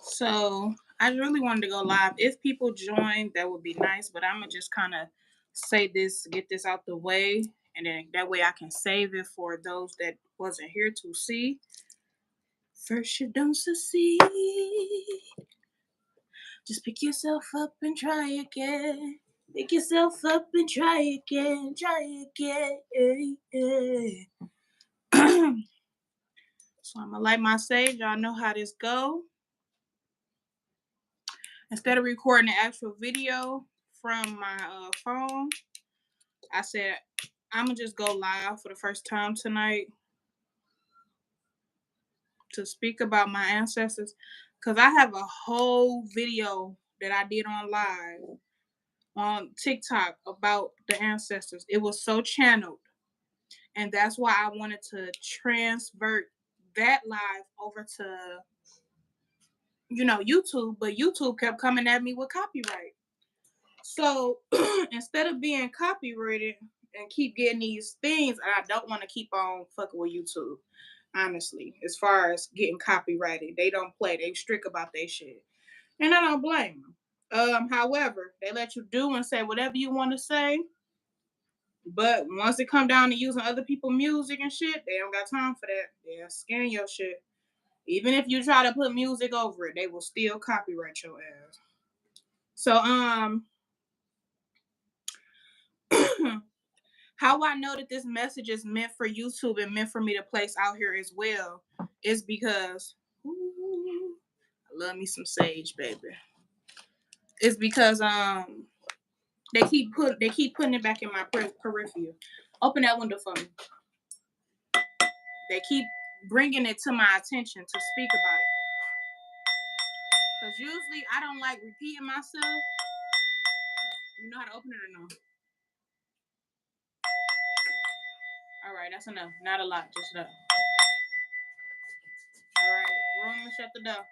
So I really wanted to go live. If people join, that would be nice. But I'm gonna just kind of say this, get this out the way, and then that way I can save it for those that wasn't here to see. First, you don't succeed. Just pick yourself up and try again. Pick yourself up and try again. Try again. So I'm gonna light my sage. Y'all know how this go. Instead of recording the actual video from my phone, I said I'm gonna just go live for the first time tonight to speak about my ancestors, because I have a whole video that I did on live on TikTok about the ancestors. It was so channeled, and that's why I wanted to transvert that live over to YouTube, but YouTube kept coming at me with copyright. So instead of being copyrighted and keep getting these things, I don't want to keep on fucking with YouTube. Honestly, as far as getting copyrighted, they don't play. They strict about their shit, and I don't blame them. However, they let you do and say whatever you want to say, but once it come down to using other people's music and shit, they don't got time for that. They'll scan your shit. Even if you try to put music over it, they will still copyright your ass. So how I know that this message is meant for YouTube and meant for me to place out here as well is because I love me some sage, baby. It's because they keep putting it back in my peripheral. Open that window for me. They keep bringing it to my attention to speak about it. Because usually I don't like repeating myself. You know how to open it or no? All right, that's enough. Not a lot, just enough. All right, room and shut the door.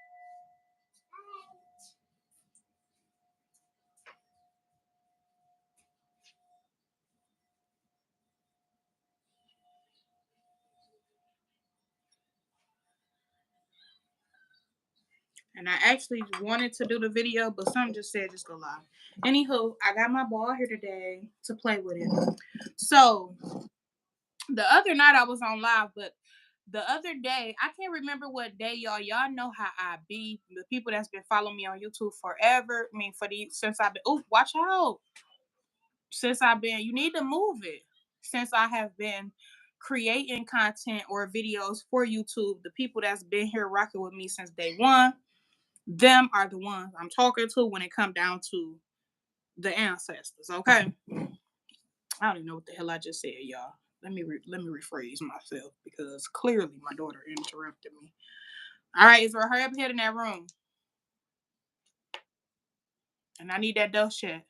And I actually wanted to do the video, but something just said just go live. Anywho, I got my ball here today to play with it. So the other night I was on live, but the other day, I can't remember what day, y'all. Y'all know how I be. The people that's been following me on YouTube forever. I mean, since I've been. Oh, watch out! Since I've been, you need to move it. Since I have been creating content or videos for YouTube, the people that's been here rocking with me since day one, them are the ones I'm talking to when it come down to the ancestors. Okay, I don't even know what the hell I just said, y'all. Let me rephrase myself because clearly my daughter interrupted me. All right, Israel, hurry up and head in that room. And I need that dough shit.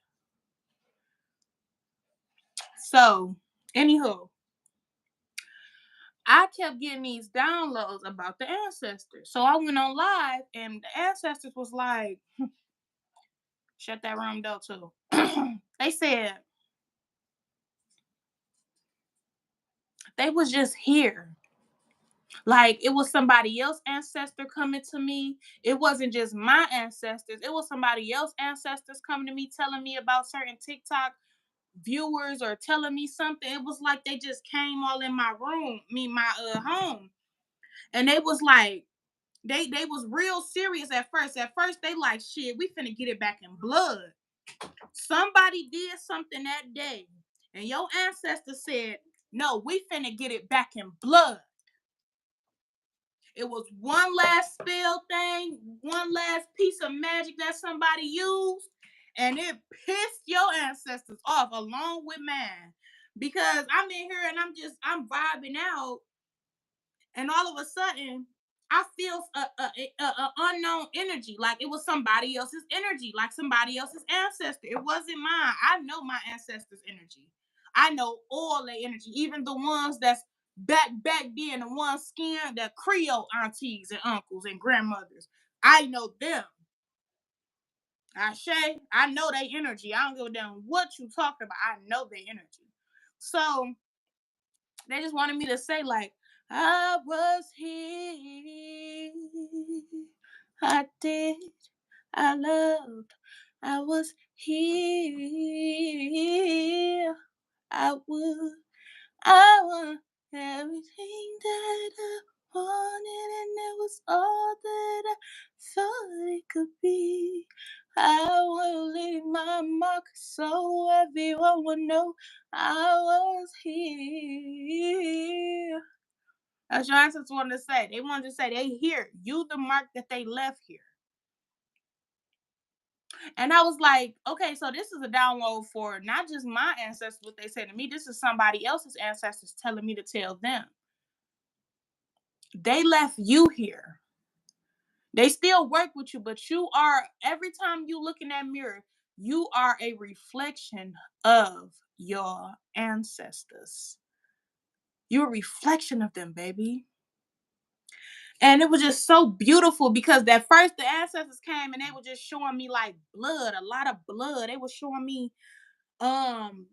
So, anywho, I kept getting these downloads about the ancestors. So I went on live and the ancestors was like, shut that room door too. They said they was just here. Like it was somebody else's ancestor coming to me. It wasn't just my ancestors. It was somebody else's ancestors coming to me telling me about certain TikTok viewers or telling me something. It was like they just came all in my room, my home. And they was like, they was real serious at first. At first, they like, shit, we finna get it back in blood. Somebody did something that day. And your ancestor said, no, we finna get it back in blood. It was one last spell thing, one last piece of magic that somebody used, and it pissed your ancestors off along with mine. Because I'm in here and I'm vibing out, and all of a sudden, I feel a unknown energy, like it was somebody else's energy, like somebody else's ancestor. It wasn't mine. I know my ancestors' energy. I know all their energy, even the ones that's back then, the ones skinned, the Creole aunties and uncles and grandmothers. I know them. I know their energy. I don't give a damn what you talking about. I know their energy. So they just wanted me to say like, I was here I did. I loved. I was here. I would. I want everything that I wanted, and it was all that I thought it could be. I will leave my mark so everyone will know I was here. That's your ancestors wanted to say. They wanted to say they here. You the mark that they left here. And I was like, okay, so this is a download for not just my ancestors, what they said to me. This is somebody else's ancestors telling me to tell them. They left you here. They still work with you, but you are, every time you look in that mirror, you are a reflection of your ancestors. You're a reflection of them, baby. And it was just so beautiful because at first the ancestors came and they were just showing me like blood, a lot of blood. They were showing me um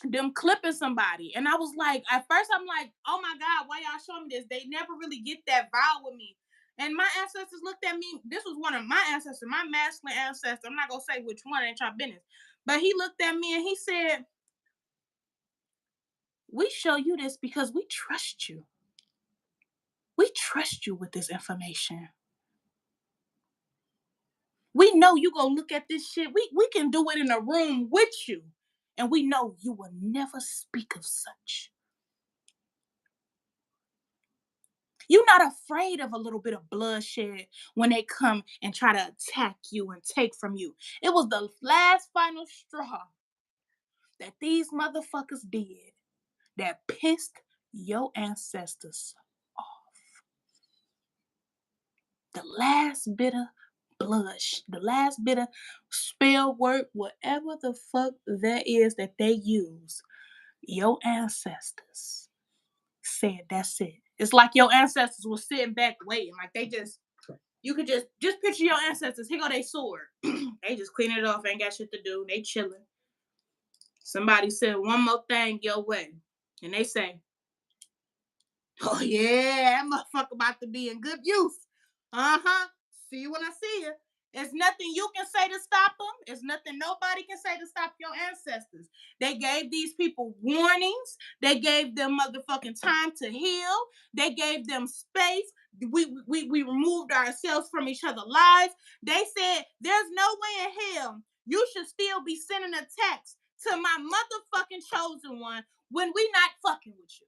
them clipping somebody. And I was like, at first I'm like, oh my God, why y'all showing me this? They never really get that vibe with me. And my ancestors looked at me. This was one of my ancestors, my masculine ancestor. I'm not gonna say which one, ain't y'all business. But he looked at me and he said, we show you this because we trust you. We trust you with this information. We know you gonna look at this shit. We can do it in a room with you. And we know you will never speak of such. You're not afraid of a little bit of bloodshed when they come and try to attack you and take from you. It was the last final straw that these motherfuckers did that pissed your ancestors off. The last bit of blood, the last bit of spell work, whatever the fuck that is that they use, your ancestors said that's it. It's like your ancestors were sitting back waiting, like they just, you could just picture your ancestors. Here go they sword. They just clean it off. Ain't got shit to do. They chilling. Somebody said one more thing your way, and they say, "Oh yeah, that motherfucker about to be in good use." See you when I see you. There's nothing you can say to stop them. There's nothing nobody can say to stop your ancestors. They gave these people warnings. They gave them motherfucking time to heal. They gave them space. We removed ourselves from each other's lives. They said, there's no way in hell you should still be sending a text to my motherfucking chosen one when we not fucking with you.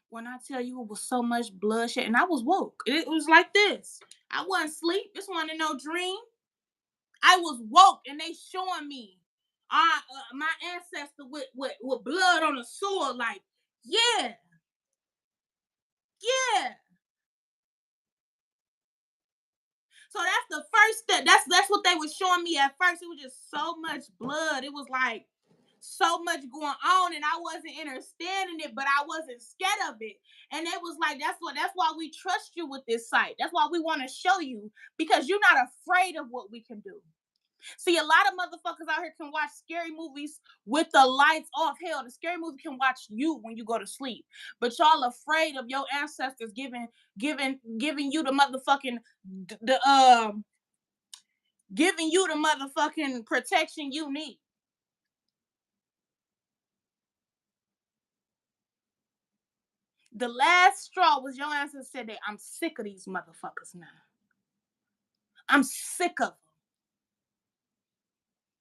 When I tell you it was so much bloodshed, and I was woke. It was like this. I wasn't asleep. This wasn't no dream. I was woke, and they showing me my ancestor with blood on the sword. Like, yeah, yeah. So that's the first step. That's what they were showing me at first. It was just so much blood. It was like so much going on, and I wasn't understanding it, but I wasn't scared of it. And it was like that's why we trust you with this site. That's why we want to show you, because you're not afraid of what we can do. See, a lot of motherfuckers out here can watch scary movies with the lights off. Hell, the scary movie can watch you when you go to sleep. But y'all afraid of your ancestors giving you the motherfucking giving you the motherfucking protection you need. The last straw was your ancestor said that I'm sick of these motherfuckers now. I'm sick of them.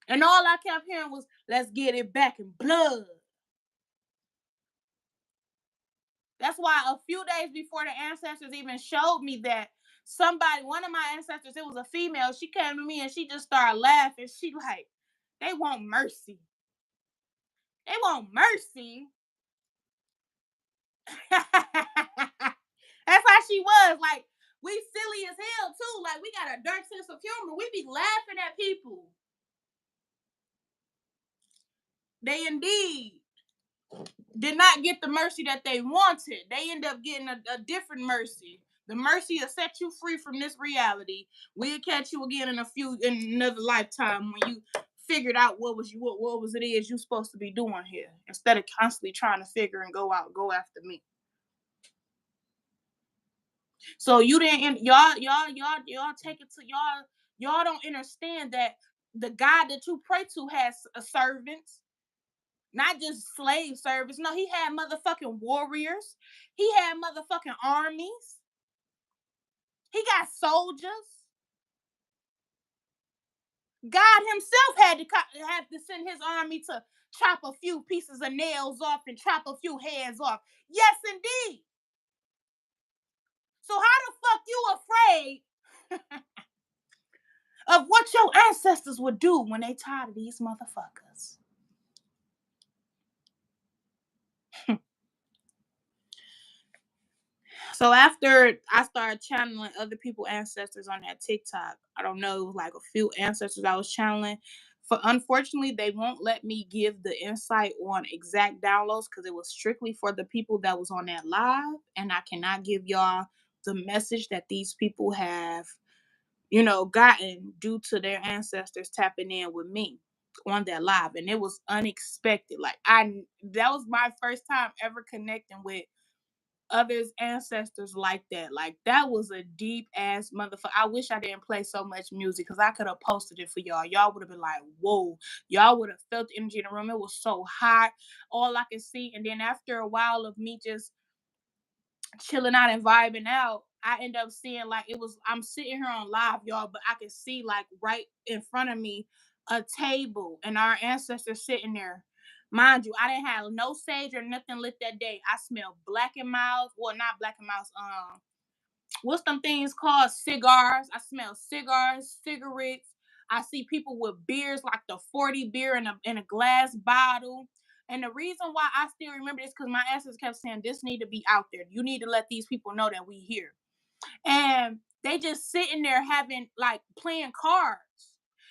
And all I kept hearing was, let's get it back in blood. That's why a few days before the ancestors even showed me that one of my ancestors, it was a female, she came to me and she just started laughing. She like, they want mercy. They want mercy. That's how she was. Like, we silly as hell too. Like, we got a dark sense of humor. We be laughing at people. They indeed did not get the mercy that they wanted. They end up getting a different mercy. The mercy will set you free from this reality. We'll catch you again in another lifetime when you figured out what was it is you supposed to be doing here, instead of constantly trying to figure and go after me. So you didn't y'all take it to y'all don't understand that the God that you pray to has a servants, not just slave service. No, he had motherfucking warriors. He had motherfucking armies. He got soldiers. God himself had to send his army to chop a few pieces of nails off and chop a few heads off. Yes, indeed. So how the fuck you afraid of what your ancestors would do when they tired of these motherfuckers? So after I started channeling other people's ancestors on that TikTok, I don't know, it was like a few ancestors I was channeling. For unfortunately, they won't let me give the insight on exact downloads because it was strictly for the people that was on that live, and I cannot give y'all the message that these people have, gotten due to their ancestors tapping in with me on that live, and it was unexpected. Like that was my first time ever connecting with others' ancestors like that. Like that was a deep ass motherfucker. I wish I didn't play so much music because I could have posted it for y'all. Y'all would have been like, whoa. Y'all would have felt the energy in the room. It was so hot. All I could see. And then after a while of me just chilling out and vibing out, I end up seeing like I'm sitting here on live, y'all, but I can see like right in front of me a table and our ancestors sitting there. Mind you, I didn't have no sage or nothing lit that day. I smelled black and miles. Well, not black and miles. What's them things called? Cigars. I smell cigars, cigarettes. I see people with beers, like the 40 beer in a glass bottle. And the reason why I still remember this because my ancestors kept saying this need to be out there. You need to let these people know that we here. And they just sitting there having like playing cards.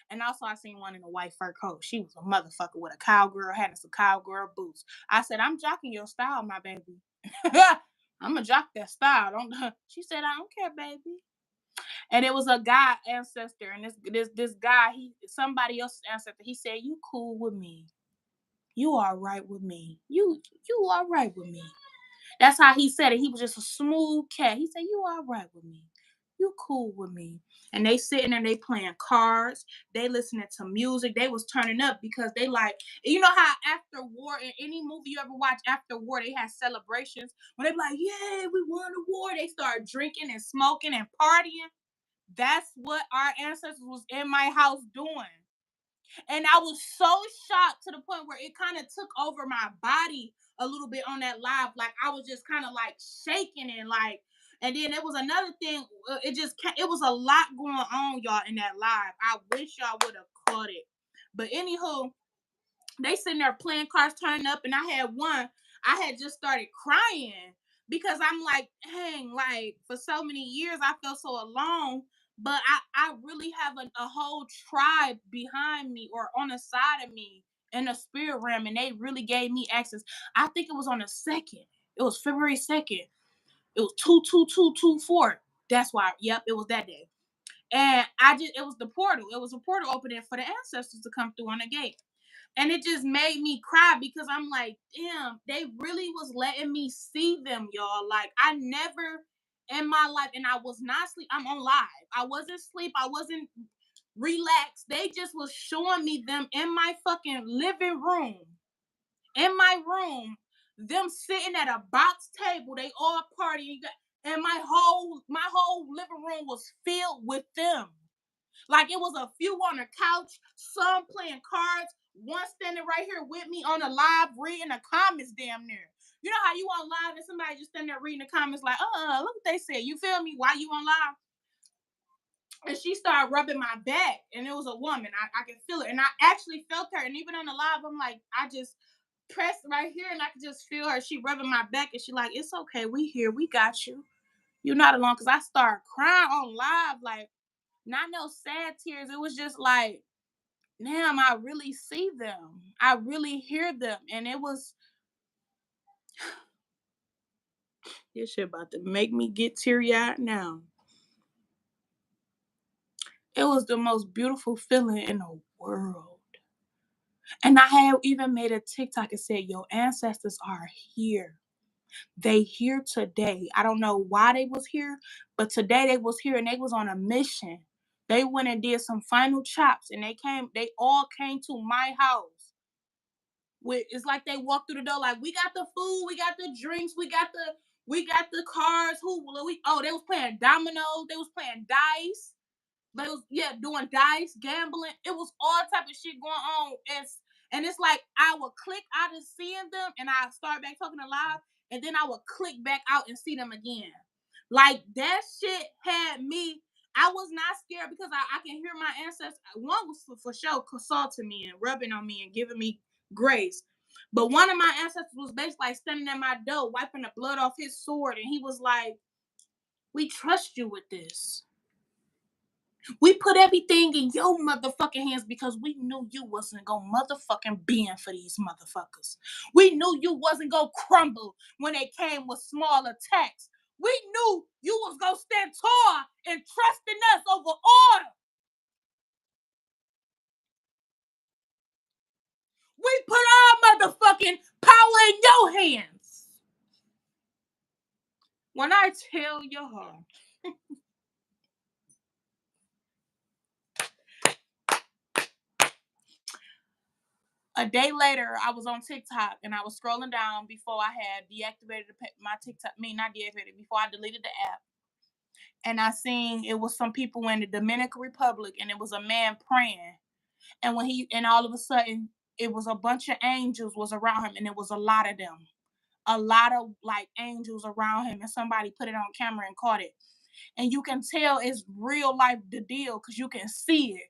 And also I seen one in a white fur coat. She was a motherfucker with a cowgirl, having some cowgirl boots. I said, I'm jocking your style, my baby. I'm gonna jock that style. Don't She said, I don't care, baby. And it was a guy ancestor, and this guy, he somebody else's ancestor. He said, "You cool with me? You all right with me? You all right with me?" That's how he said it. He was just a smooth cat. He said, "You all right with me? You cool with me?" And they sitting there, they playing cards, they listening to music. They was turning up because they like, how after war in any movie you ever watch after war, they had celebrations when they be like, "Yeah, we won the war." They start drinking and smoking and partying. That's what our ancestors was in my house doing. And I was so shocked to the point where it kind of took over my body a little bit on that live. Like I was just kind of like shaking and like, and then it was another thing. It was a lot going on, y'all, in that live. I wish y'all would have caught it. But anywho, they sitting there playing cards, turning up, and I had one. I had just started crying because I'm like, dang, like for so many years I felt so alone. But I really have a whole tribe behind me or on the side of me in the spirit realm, and they really gave me access. I think it was on the second. It was February 2nd. It was 22224. That's why. Yep, it was that day. And it was the portal. It was a portal opening for the ancestors to come through on the gate. And it just made me cry because I'm like, damn, they really was letting me see them, y'all. Like I never in my life, and I was not sleep. I'm on live. I wasn't sleep. I wasn't relaxed. They just was showing me them in my fucking living room. In my room, them sitting at a box table, they all partying, and my whole living room was filled with them. Like it was a few on the couch, some playing cards, one standing right here with me on the live reading the comments damn near. You know how you on live and somebody just standing there reading the comments like, look what they said. You feel me? Why you on live? And she started rubbing my back, and it was a woman. I could feel it, and I actually felt her. And even on the live, I'm like, I just pressed right here, and I could just feel her. She rubbing my back, and she like, it's okay, we here, we got you. You're not alone. Cause I started crying on live, like not no sad tears. It was just like, damn, I really see them. I really hear them. And it was this shit about to make me get teary eyed now. It was the most beautiful feeling in the world. And I had even made a TikTok and said, your ancestors are here. They here today. I don't know why they was here, but today they was here and they was on a mission. They went and did some final chops and they all came to my house. It's like they walked through the door like we got the food, we got the drinks, we got the cars. They was playing dominoes, they was playing dice. They was doing dice, gambling. It was all type of shit going on. And it's like I would click out of seeing them and I start back talking alive, and then I would click back out and see them again. Like that shit had me. I was not scared because I can hear my ancestors. One was for sure consulting me and rubbing on me and giving me grace. But one of my ancestors was basically like standing at my door, wiping the blood off his sword, and he was like, "We trust you with this. We put everything in your motherfucking hands because we knew you wasn't gonna motherfucking bend for these motherfuckers. We knew you wasn't gonna crumble when they came with small attacks. We knew you was gonna stand tall and trust in us over order. We put our motherfucking power in your hands." When I tell y'all, a day later, I was on TikTok and I was scrolling down before I had deactivated my TikTok. Not deactivated, before I deleted the app. And I seen it was some people in the Dominican Republic, and it was a man praying. And all of a sudden, it was a bunch of angels was around him, and it was a lot of them, a lot of like angels around him, and somebody put it on camera and caught it. And you can tell it's real life the deal because you can see it.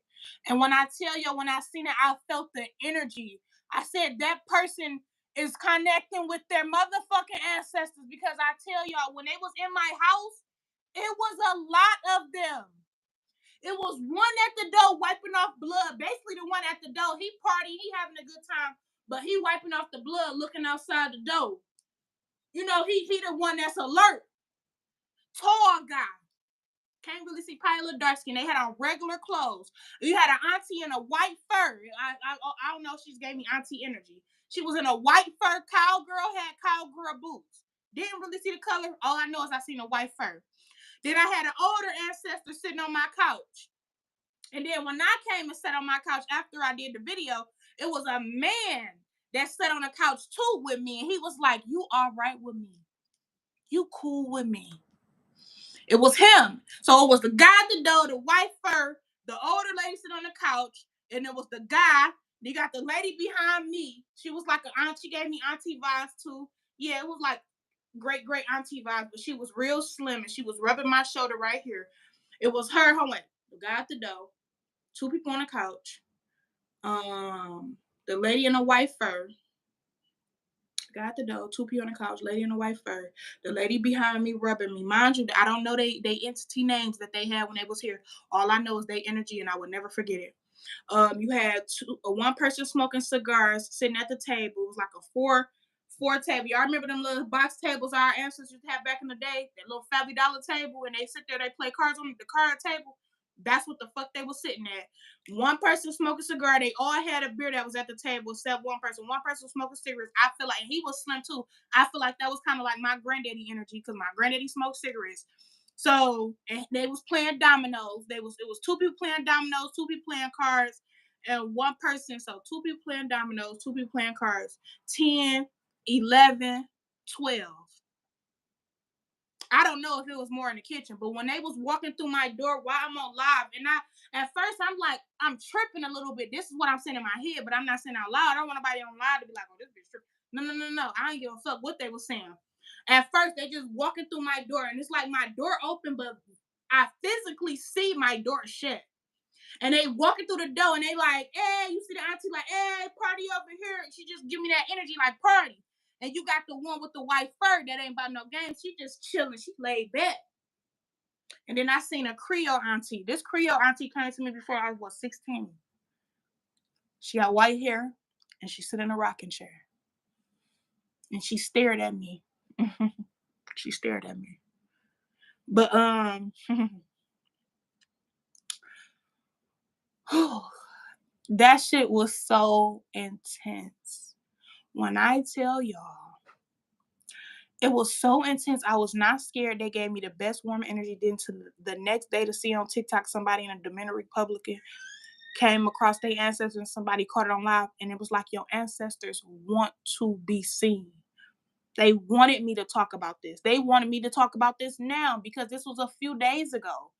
And when I tell you, when I seen it, I felt the energy. I said that person is connecting with their motherfucking ancestors because I tell y'all, when they was in my house, it was a lot of them. It was one at the door wiping off blood. Basically, the one at the door, he partying, he having a good time, but he wiping off the blood, looking outside the door. You know, he the one that's alert. Tall guy. Can't really see, probably a little dark skin. They had on regular clothes. You had an auntie in a white fur. I don't know. She gave me auntie energy. She was in a white fur. Cowgirl had cowgirl boots. Didn't really see the color. All I know is I seen a white fur. Then I had an older ancestor sitting on my couch. And then when I came and sat on my couch after I did the video, it was a man that sat on the couch too with me. And he was like, "You all right with me? You cool with me?" It was him. So it was the guy at the door, the white fur, the older lady sitting on the couch, and it was the guy. You got the lady behind me. She was like an aunt. She gave me auntie vibes too. Yeah, it was like great auntie vibes, but she was real slim and she was rubbing my shoulder right here. It was her. Hold on, the guy at the door, two people on the couch, the lady in a white fur, got the door, two people on the couch, lady in a white fur, the lady behind me rubbing me. Mind you, I don't know they entity names that they had when they was here. All I know is they energy, and I would never forget it. You had one person smoking cigars sitting at the table. It was like a four table. Y'all remember them little box tables our ancestors had back in the day? That little $50 table, and they sit there, they play cards on the card table. That's what the fuck they were sitting at. One person smoking a cigar. They all had a beer that was at the table except one person. One person was smoking cigarettes. I feel like he was slim too. I feel like that was kind of like my granddaddy energy because my granddaddy smoked cigarettes. So they was playing dominoes. It was two people playing dominoes, two people playing cards, and one person. So two people playing dominoes, two people playing cards. 10, 11, 12. I don't know if it was more in the kitchen, but when they was walking through my door while I'm on live, and at first I'm like, I'm tripping a little bit. This is what I'm saying in my head, but I'm not saying out loud. I don't want nobody on live to be like, "Oh, this bitch tripping." No. I ain't give a fuck what they were saying. At first, they just walking through my door, and it's like my door open, but I physically see my door shut. And they walking through the door, and they like, "Hey," you see the auntie like, "Hey, party over here." And she just give me that energy like party. And you got the one with the white fur that ain't about no game. She just chilling. She laid back. And then I seen a Creole auntie. This Creole auntie came to me before I was 16. She got white hair, and she sit in a rocking chair. And she stared at me. She stared at me. But that shit was so intense. When I tell y'all, It was so intense. I was not scared. They gave me the best warm energy. Then to the next day to see on TikTok somebody in a Dominican Republic came across their ancestors and somebody caught it on live, and it was like your ancestors want to be seen. They wanted me to talk about this. They wanted me to talk about this now because this was a few days ago.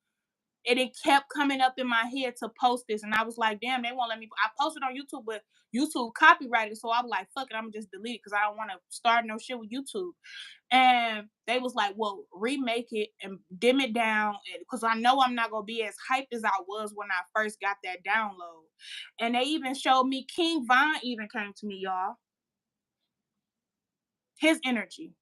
And it kept coming up in my head to post this. And I was like, damn, they won't let me. I posted on YouTube, but YouTube copyrighted. So I was like, fuck it, I'm gonna just delete it because I don't want to start no shit with YouTube. And they was like, well, remake it and dim it down because I know I'm not gonna be as hyped as I was when I first got that download. And they even showed me King Von even came to me, y'all. His energy.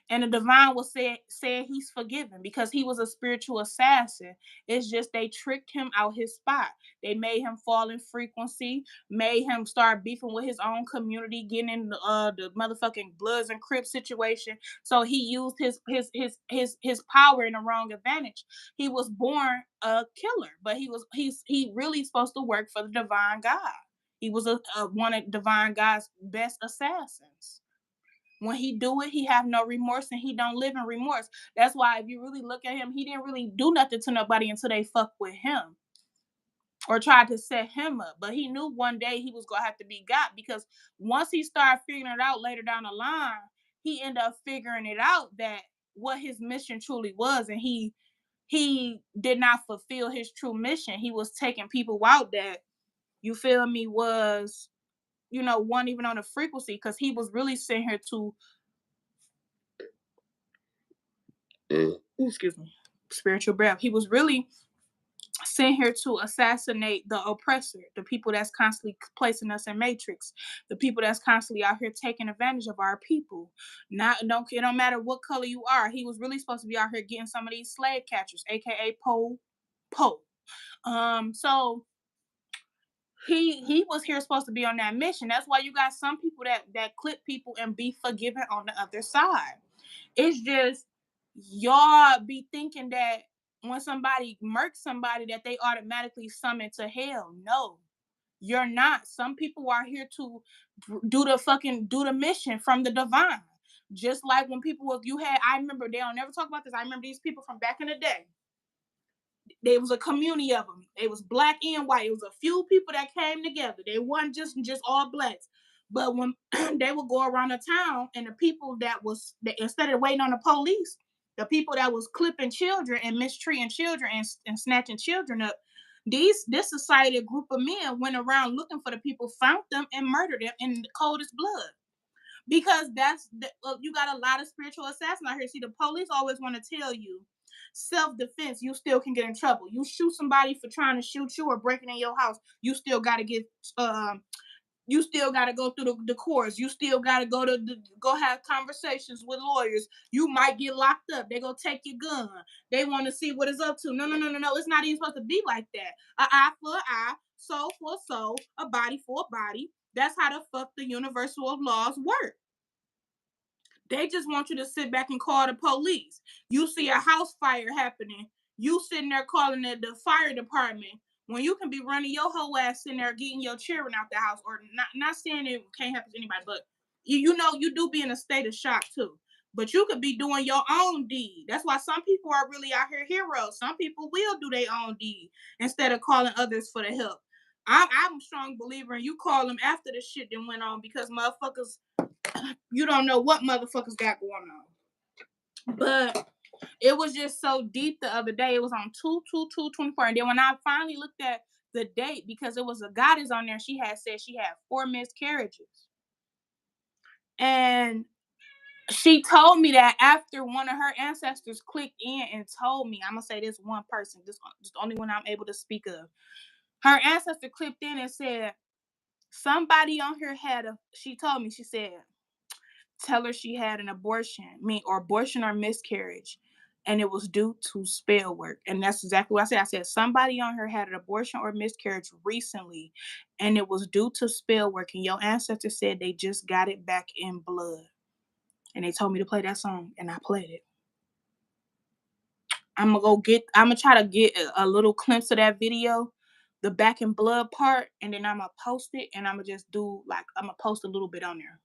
And the divine was said he's forgiven because he was a spiritual assassin. It's just they tricked him out his spot. They made him fall in frequency, made him start beefing with his own community, getting in the motherfucking Bloods and Crips situation. So he used his power in the wrong advantage. He was born a killer, but he really supposed to work for the divine God. He was a one of divine God's best assassins. When he do it, he have no remorse and he don't live in remorse. That's why if you really look at him, he didn't really do nothing to nobody until they fuck with him or tried to set him up. But he knew one day he was gonna have to be got because once he started figuring it out later down the line, he ended up figuring it out that what his mission truly was, and he did not fulfill his true mission. He was taking people out that you feel me was one even on a frequency because he was really sent here to excuse me, spiritual breath. He was really sent here to assassinate the oppressor, the people that's constantly placing us in matrix, the people that's constantly out here taking advantage of our people. Not don't it don't matter what color you are. He was really supposed to be out here getting some of these slave catchers, aka Poe. So he was here supposed to be on that mission. That's why you got some people that clip people and be forgiven on the other side. It's just y'all be thinking that when somebody murks somebody that they automatically summon to hell. No, you're not. Some people are here to do the mission from the divine. Just like when people was you had, I remember they don't never talk about this. I remember these people from back in the day. There was a community of them. It was black and white. It was a few people that came together. They weren't just all blacks. But when they would go around the town, and the people instead of waiting on the police, the people that was clipping children and mistreating children and snatching children up, this society group of men went around looking for the people, found them, and murdered them in the coldest blood because you got a lot of spiritual assassins out here. See, the police always want to tell you self-defense, you still can get in trouble. You shoot somebody for trying to shoot you or breaking in your house, you still got to get you still got to go through the courts. You still got to go have conversations with lawyers. You might get locked up. They gonna take your gun. They want to see what it's up to. No, no, no, no, no. It's not even supposed to be like that. An eye for an eye, soul for a soul, a body for a body. That's how the fuck the universal laws work. They just want you to sit back and call the police. You see a house fire happening, you sitting there calling the fire department when you can be running your whole ass in there getting your children out the house, or not saying it can't happen to anybody, but you do be in a state of shock too. But you could be doing your own deed. That's why some people are really out here heroes. Some people will do their own deed instead of calling others for the help. I'm a strong believer in you call them after the shit that went on because motherfuckers you don't know what motherfuckers got going on. But it was just so deep the other day. It was on 2/2/2/24. And then when I finally looked at the date, because it was a goddess on there, she had said she had 4 miscarriages. And she told me that after one of her ancestors clicked in and told me, I'm gonna say this one person, this the only one I'm able to speak of. Her ancestor clicked in and said, somebody on here she told me, she said, tell her she had an abortion or miscarriage, and it was due to spell work. And that's exactly what I said. I said somebody on her had an abortion or miscarriage recently, and it was due to spell work. And your ancestor said they just got it back in blood, and they told me to play that song, and I played it. I'm gonna try to get a little glimpse of that video, the back in blood part, and then I'm gonna post it, and I'm gonna post a little bit on there.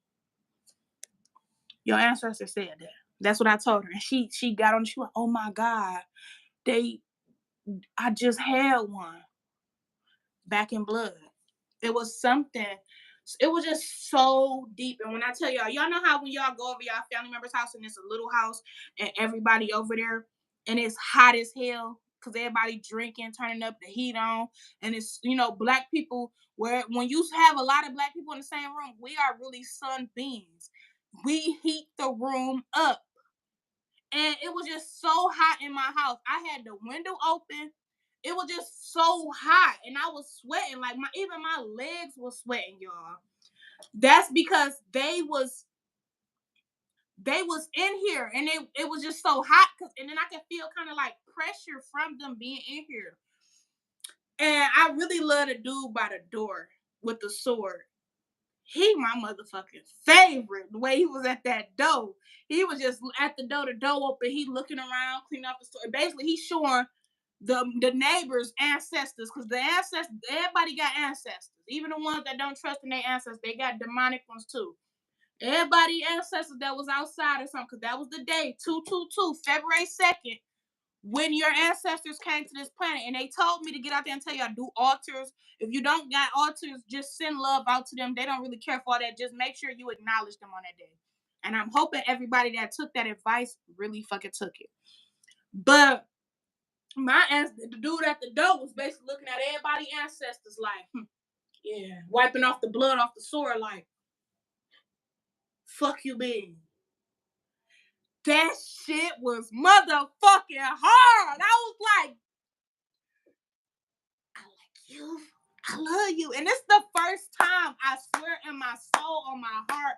Your ancestor said that. That's what I told her. And she got on, she went, oh my God, they I just had one back in blood. It was something. It was just so deep. And when I tell y'all know how when y'all go over y'all family member's house and it's a little house and everybody over there and it's hot as hell because everybody drinking, turning up the heat on, and it's black people where when you have a lot of black people in the same room, we are really sun beings. We heat the room up. And it was just so hot in my house. I had the window open. It was just so hot, and I was sweating. Like even my legs were sweating, y'all. That's because they was in here, and it was just so hot. And then I could feel kind of like pressure from them being in here. And I really love the dude by the door with the sword. He my motherfucking favorite. The way he was at that door. He was just at the door open. He looking around, cleaning up the store. Basically, he's showing the neighbors' ancestors, because the ancestors, everybody got ancestors. Even the ones that don't trust in their ancestors, they got demonic ones too. Everybody ancestors that was outside or something, because that was the day, 222, February 2nd, when your ancestors came to this planet, and they told me to get out there and tell y'all, do altars. If you don't got altars, just send love out to them. They don't really care for all that. Just make sure you acknowledge them on that day. And I'm hoping everybody that took that advice really fucking took it. But the dude at the door was basically looking at everybody's ancestors like, yeah, wiping off the blood off the sword like, fuck you, baby. That shit was motherfucking hard. I was like, I like you. I love you. And it's the first time, I swear, in my soul, on my heart,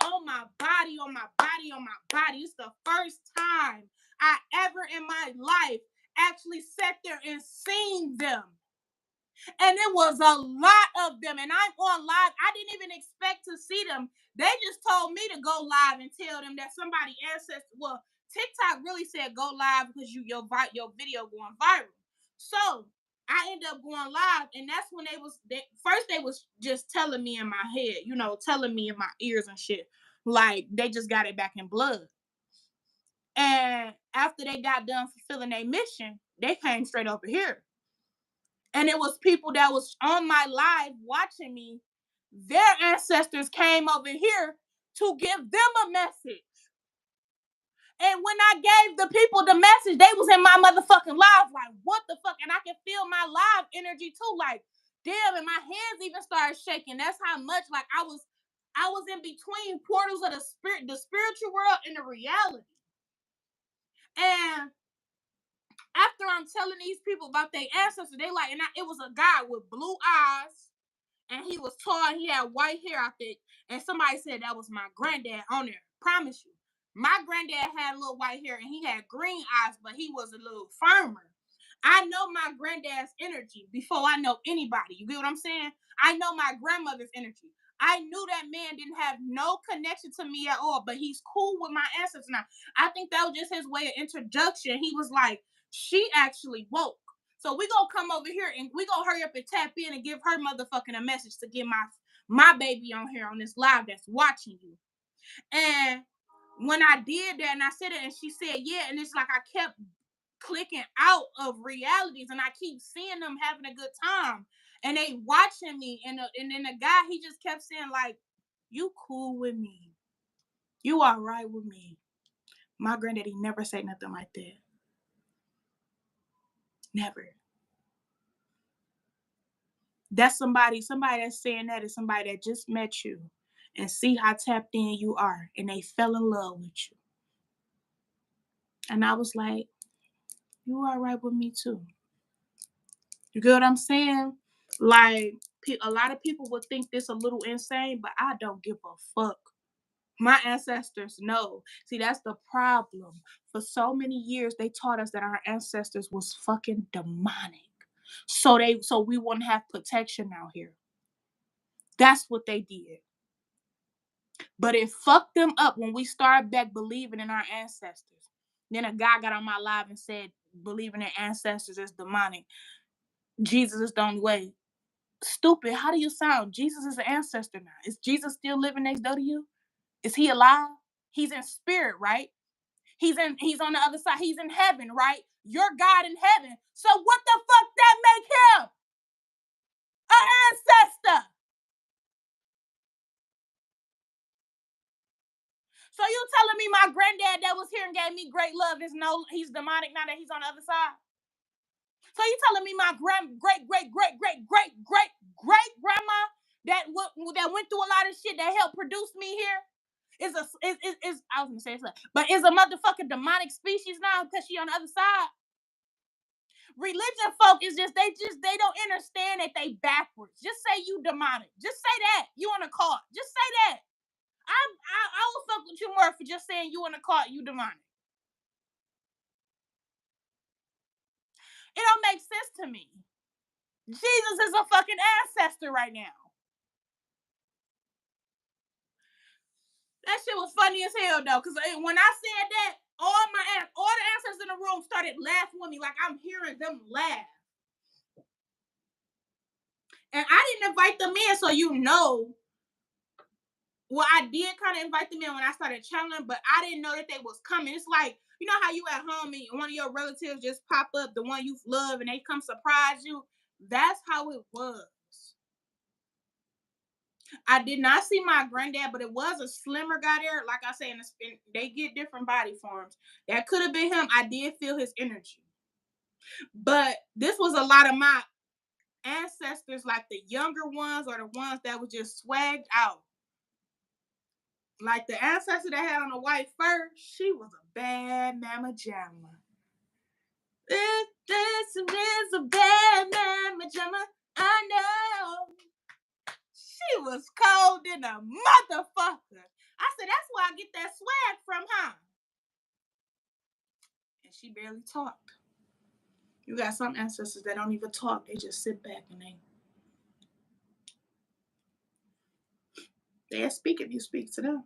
on my body, on my body, on my body. It's the first time I ever in my life actually sat there and seen them. And it was a lot of them. And I'm on live. I didn't even expect to see them. They just told me to go live and tell them that somebody ancestor. Well, TikTok really said go live because your video going viral. So I ended up going live, and that's when they was just telling me in my head, telling me in my ears and shit, like they just got it back in blood. And after they got done fulfilling their mission, they came straight over here. And it was people that was on my live watching me. Their ancestors came over here to give them a message. And when I gave the people the message, they was in my motherfucking live like, what the fuck? And I can feel my live energy too. Like, damn, and my hands even started shaking. That's how much, like, I was in between portals of the spiritual world and the reality. And after I'm telling these people about their ancestors, they like, it was a guy with blue eyes, and he was tall, and he had white hair, I think. And somebody said that was my granddad on there. Promise you. My granddad had a little white hair, and he had green eyes, but he was a little firmer. I know my granddad's energy before I know anybody. You get what I'm saying? I know my grandmother's energy. I knew that man didn't have no connection to me at all, but he's cool with my ancestors now. I think that was just his way of introduction. He was like, she actually woke. So we gonna come over here and we gonna hurry up and tap in and give her motherfucking a message to get my baby on here on this live that's watching you. And when I did that and I said it and she said yeah, and it's like I kept clicking out of realities and I keep seeing them having a good time and they watching me, and then the guy, he just kept saying like, you cool with me, you all right with me. My granddaddy never said nothing like that. Never. That's somebody that's saying that is somebody that just met you and see how tapped in you are, and they fell in love with you. And I was like, you all right with me too. You get what I'm saying? Like, a lot of people would think this a little insane, but I don't give a fuck. My ancestors know. See, that's the problem. For so many years, they taught us that our ancestors was fucking demonic. So we wouldn't have protection out here. That's what they did. But it fucked them up when we started back believing in our ancestors. Then a guy got on my live and said, believing in ancestors is demonic. Jesus is the only way. Stupid. How do you sound? Jesus is an ancestor now. Is Jesus still living next door to you? Is he alive? He's in spirit, right? He's on the other side. He's in heaven, right? Your God in heaven. So what the fuck that make him? An ancestor. So you telling me my granddad that was here and gave me great love he's demonic now that he's on the other side? So you telling me my great grandma that went through a lot of shit that helped produce me here is I was gonna say it's like, but is a motherfucking demonic species now because she on the other side? Religion folk is they don't understand that they backwards. Just say you demonic. Just say that you on a cult. Just say that. I will fuck with you more for just saying you on a cult. You demonic. It don't make sense to me. Jesus is a fucking ancestor right now. That shit was funny as hell though, because when I said that, all the ancestors in the room started laughing with me like I'm hearing them laugh. And I didn't invite them in, so well, I did kind of invite them in when I started channeling, but I didn't know that they was coming. It's like, you know how you at home and one of your relatives just pop up, the one you love, and they come surprise you? That's how it was. I did not see my granddad, but it was a slimmer guy there. Like I say, they get different body forms. That could have been him. I did feel his energy. But this was a lot of my ancestors, like the younger ones or the ones that were just swagged out. Like the ancestor that had on the white fur, she was a bad mama jamma. This is a bad mama jamma. I know. She was cold in a motherfucker. I said, that's where I get that swag from, huh? And she barely talked. You got some ancestors that don't even talk. They just sit back and they'll speak if you speak to them.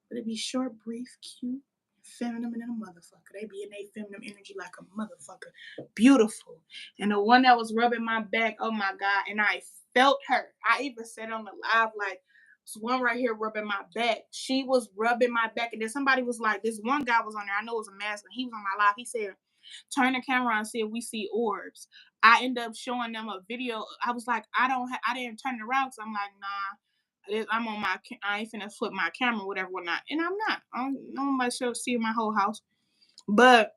But it be short, brief, cute, feminine and a motherfucker. They be in their feminine energy like a motherfucker. Beautiful. And the one that was rubbing my back, oh my God, and I felt her. I even said on the live, like, this one right here rubbing my back. She was rubbing my back. And then somebody was like, this one guy was on there. I know it was a mask, but he was on my live. He said, turn the camera on and see if we see orbs. I end up showing them a video. I was like, I didn't turn it around because I'm like, nah, I'm on I ain't finna flip my camera, whatnot. And I'm not. Nobody should see my whole house. But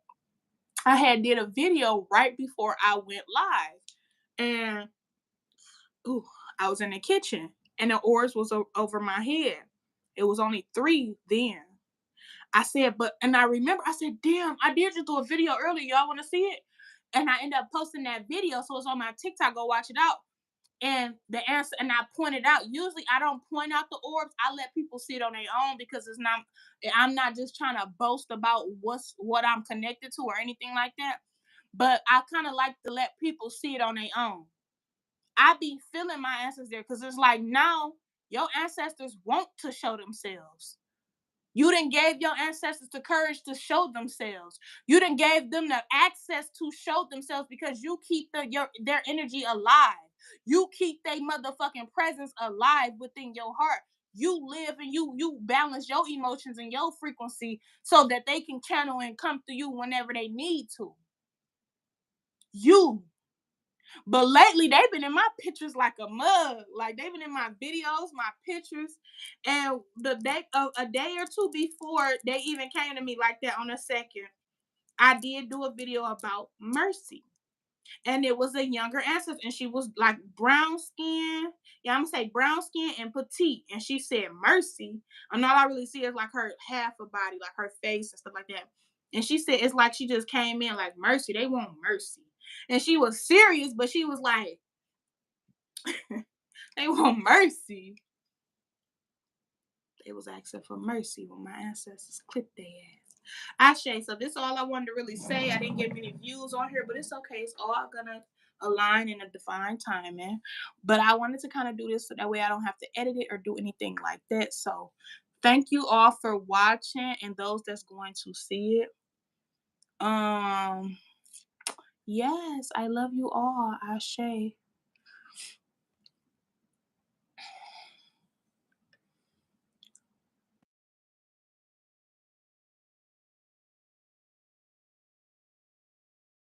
I had did a video right before I went live. And I was in the kitchen and the orbs was over my head. It was only 3 then. I said, and I remember, I said, damn, I did just do a video earlier. Y'all want to see it? And I ended up posting that video. So it's on my TikTok. Go watch it out. And the answer, and I pointed out, usually I don't point out the orbs. I let people see it on their own because I'm not just trying to boast about what I'm connected to or anything like that. But I kind of like to let people see it on their own. I be feeling my ancestors there because it's like now your ancestors want to show themselves. You done gave your ancestors the courage to show themselves. You done gave them the access to show themselves because you keep their energy alive. You keep their motherfucking presence alive within your heart. You live and you balance your emotions and your frequency so that they can channel and come through you whenever they need to. But lately they've been in my pictures like a mug. Like they've been in my videos, my pictures. And a day or two before they even came to me like that on the 2nd, I did do a video about Mercy. And it was a younger ancestor, and she was like brown skin. Yeah, I'm gonna say brown skin and petite. And she said Mercy. And all I really see is like her half a body, like her face and stuff like that. And she said it's like she just came in like Mercy. They want mercy. And she was serious, but she was like, they want mercy. They was asking for mercy when my ancestors clipped their ass. Ashe, so this is all I wanted to really say. I didn't get many views on here, but it's okay. It's all gonna align in a defined timing. But I wanted to kind of do this so that way I don't have to edit it or do anything like that. So thank you all for watching and those that's going to see it. Yes, I love you all. Ashe.